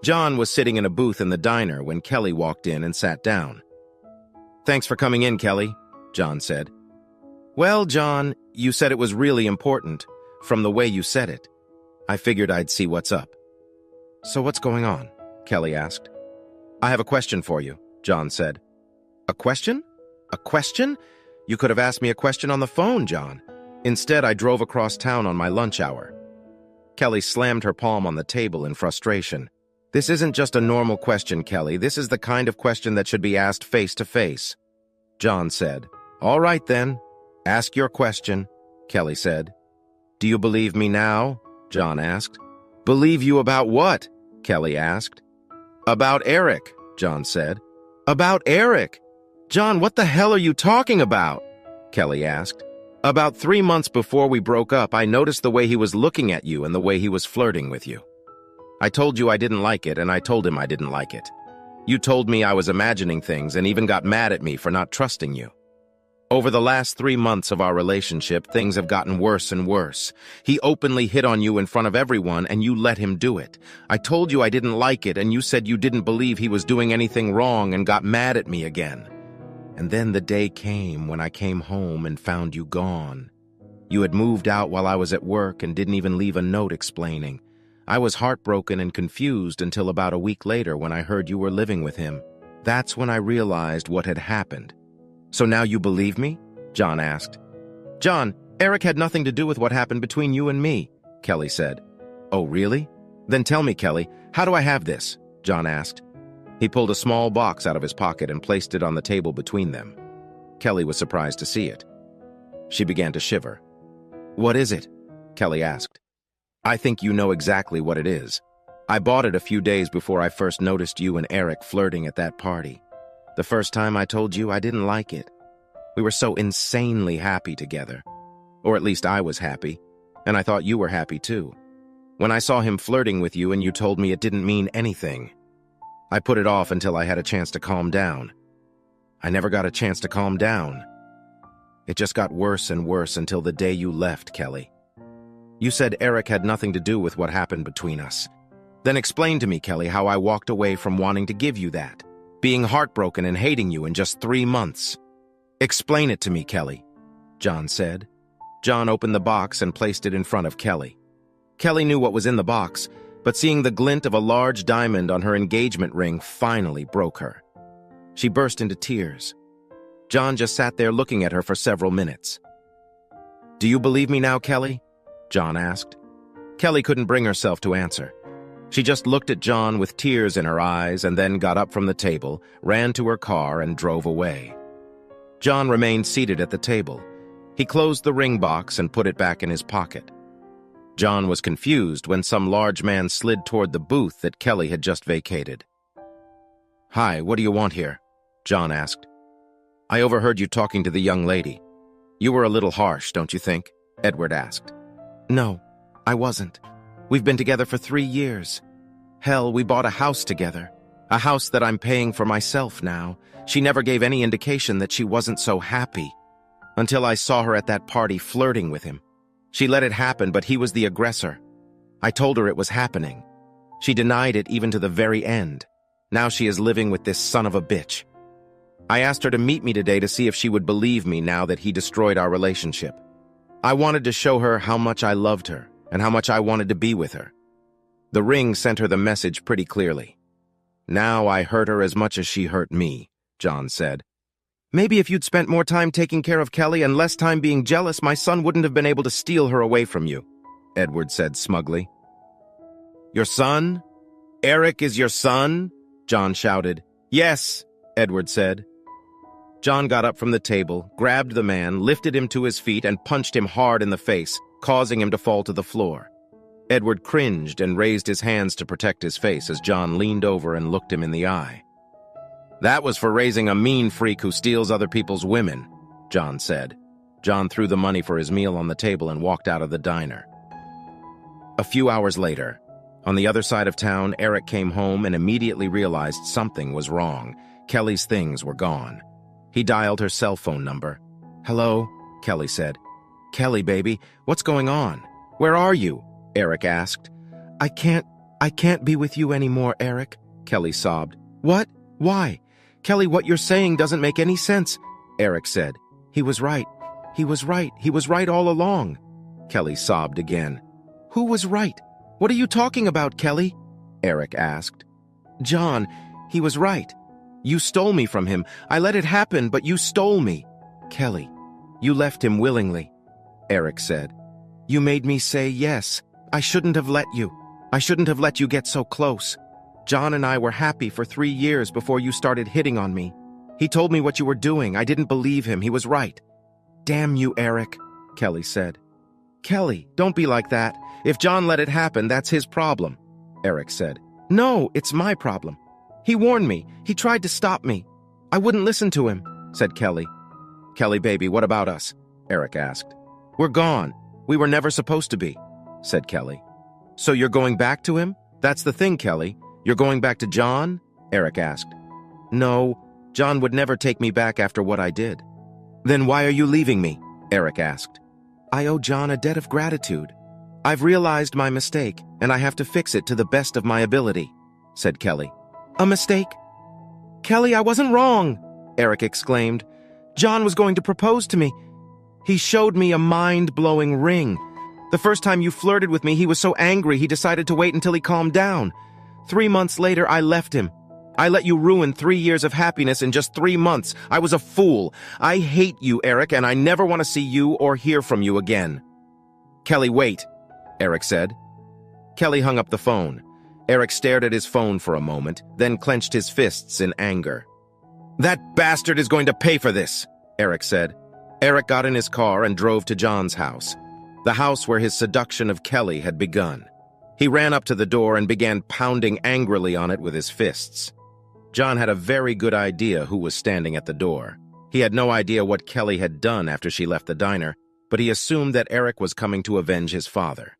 John was sitting in a booth in the diner when Kelly walked in and sat down. "Thanks for coming in, Kelly," John said. "Well, John, you said it was really important, from the way you said it. I figured I'd see what's up." "So what's going on?" Kelly asked. "I have a question for you," John said. "A question? A question? You could have asked me a question on the phone, John. Instead, I drove across town on my lunch hour." Kelly slammed her palm on the table in frustration. "This isn't just a normal question, Kelly. This is the kind of question that should be asked face to face." John said. "All right, then. Ask your question," Kelly said. "Do you believe me now?" John asked. "Believe you about what?" Kelly asked. "About Eric," John said. "About Eric? John, what the hell are you talking about?" Kelly asked. "About 3 months before we broke up, I noticed the way he was looking at you and the way he was flirting with you. I told you I didn't like it, and I told him I didn't like it. You told me I was imagining things and even got mad at me for not trusting you. Over the last 3 months of our relationship, things have gotten worse and worse. He openly hit on you in front of everyone, and you let him do it. I told you I didn't like it, and you said you didn't believe he was doing anything wrong and got mad at me again. And then the day came when I came home and found you gone. You had moved out while I was at work and didn't even leave a note explaining. I was heartbroken and confused until about a week later when I heard you were living with him. That's when I realized what had happened." "So now you believe me?" John asked. "John, Eric had nothing to do with what happened between you and me," Kelly said. "Oh, really? Then tell me, Kelly, how do I have this?" John asked. He pulled a small box out of his pocket and placed it on the table between them. Kelly was surprised to see it. She began to shiver. "What is it?" Kelly asked. "I think you know exactly what it is. I bought it a few days before I first noticed you and Eric flirting at that party. The first time I told you I didn't like it. We were so insanely happy together. Or at least I was happy, and I thought you were happy too. When I saw him flirting with you and you told me it didn't mean anything, I put it off until I had a chance to calm down. I never got a chance to calm down. It just got worse and worse until the day you left, Kelly. You said Eric had nothing to do with what happened between us. Then explain to me, Kelly, how I walked away from wanting to give you that, being heartbroken and hating you in just 3 months. Explain it to me, Kelly," John said. John opened the box and placed it in front of Kelly. Kelly knew what was in the box, but seeing the glint of a large diamond on her engagement ring finally broke her. She burst into tears. John just sat there looking at her for several minutes. "Do you believe me now, Kelly?" John asked. Kelly couldn't bring herself to answer. She just looked at John with tears in her eyes and then got up from the table, ran to her car, and drove away. John remained seated at the table. He closed the ring box and put it back in his pocket. John was confused when some large man slid toward the booth that Kelly had just vacated. "Hi, what do you want here?" John asked. "I overheard you talking to the young lady. You were a little harsh, don't you think?" Edward asked. "No, I wasn't. We've been together for 3 years. Hell, we bought a house together. A house that I'm paying for myself now. She never gave any indication that she wasn't so happy. Until I saw her at that party flirting with him. She let it happen, but he was the aggressor. I told her it was happening. She denied it even to the very end. Now she is living with this son of a bitch. I asked her to meet me today to see if she would believe me now that he destroyed our relationship. I wanted to show her how much I loved her and how much I wanted to be with her. The ring sent her the message pretty clearly. Now I hurt her as much as she hurt me," John said. "Maybe if you'd spent more time taking care of Kelly and less time being jealous, my son wouldn't have been able to steal her away from you," Edward said smugly. "Your son? Eric is your son?" John shouted. "Yes," Edward said. John got up from the table, grabbed the man, lifted him to his feet, and punched him hard in the face, causing him to fall to the floor. Edward cringed and raised his hands to protect his face as John leaned over and looked him in the eye. "That was for raising a mean freak who steals other people's women," John said. John threw the money for his meal on the table and walked out of the diner. A few hours later, on the other side of town, Eric came home and immediately realized something was wrong. Kelly's things were gone. He dialed her cell phone number. "Hello," Kelly said. "Kelly, baby, what's going on? Where are you?" Eric asked. I I can't be with you anymore, Eric, Kelly sobbed. What? Why? Kelly, what you're saying doesn't make any sense, Eric said. He was right. He was right. He was right all along. Kelly sobbed again. Who was right? What are you talking about, Kelly? Eric asked. John, he was right. You stole me from him. I let it happen, but you stole me. Kelly, you left him willingly, Eric said. You made me say yes. I shouldn't have let you. I shouldn't have let you get so close. John and I were happy for 3 years before you started hitting on me. He told me what you were doing. I didn't believe him. He was right. Damn you, Eric, Kelly said. Kelly, don't be like that. If John let it happen, that's his problem, Eric said. No, it's my problem. He warned me. He tried to stop me. I wouldn't listen to him, said Kelly. Kelly, baby, what about us? Eric asked. We're gone. We were never supposed to be, said Kelly. So you're going back to him? That's the thing, Kelly. You're going back to John? Eric asked. No, John would never take me back after what I did. Then why are you leaving me? Eric asked. I owe John a debt of gratitude. I've realized my mistake, and I have to fix it to the best of my ability, said Kelly. A mistake? Kelly, I wasn't wrong, Eric exclaimed. John was going to propose to me. He showed me a mind-blowing ring. The first time you flirted with me, he was so angry he decided to wait until he calmed down. 3 months later, I left him. I let you ruin 3 years of happiness in just 3 months. I was a fool. I hate you, Eric, and I never want to see you or hear from you again. Kelly, wait, Eric said. Kelly hung up the phone. Eric stared at his phone for a moment, then clenched his fists in anger. That bastard is going to pay for this, Eric said. Eric got in his car and drove to John's house, the house where his seduction of Kelly had begun. He ran up to the door and began pounding angrily on it with his fists. John had a very good idea who was standing at the door. He had no idea what Kelly had done after she left the diner, but he assumed that Eric was coming to avenge his father.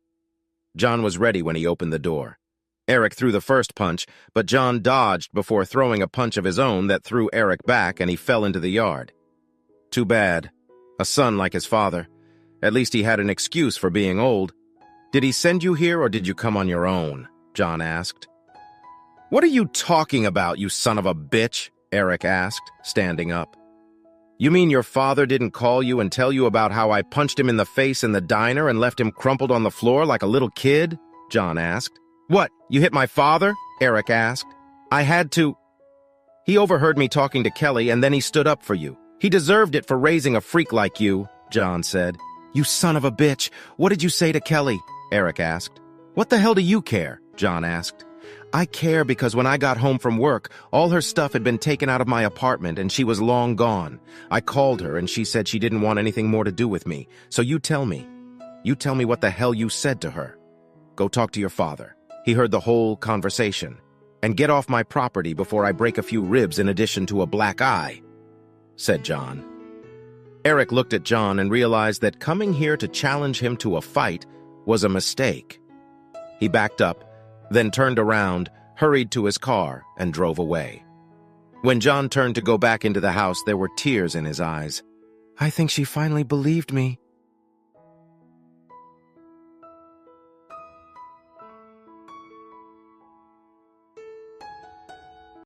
John was ready when he opened the door. Eric threw the first punch, but John dodged before throwing a punch of his own that threw Eric back, and he fell into the yard. Too bad. A son like his father. At least he had an excuse for being old. Did he send you here, or did you come on your own? John asked. What are you talking about, you son of a bitch? Eric asked, standing up. You mean your father didn't call you and tell you about how I punched him in the face in the diner and left him crumpled on the floor like a little kid? John asked. What, you hit my father? Eric asked. I had to. He overheard me talking to Kelly, and then he stood up for you. He deserved it for raising a freak like you, John said. You son of a bitch. What did you say to Kelly? Eric asked. What the hell do you care? John asked. I care because when I got home from work, all her stuff had been taken out of my apartment and she was long gone. I called her and she said she didn't want anything more to do with me. So you tell me. You tell me what the hell you said to her. Go talk to your father. He heard the whole conversation. And get off my property before I break a few ribs in addition to a black eye, said John. Eric looked at John and realized that coming here to challenge him to a fight was a mistake. He backed up, then turned around, hurried to his car, and drove away. When John turned to go back into the house, there were tears in his eyes. I think she finally believed me,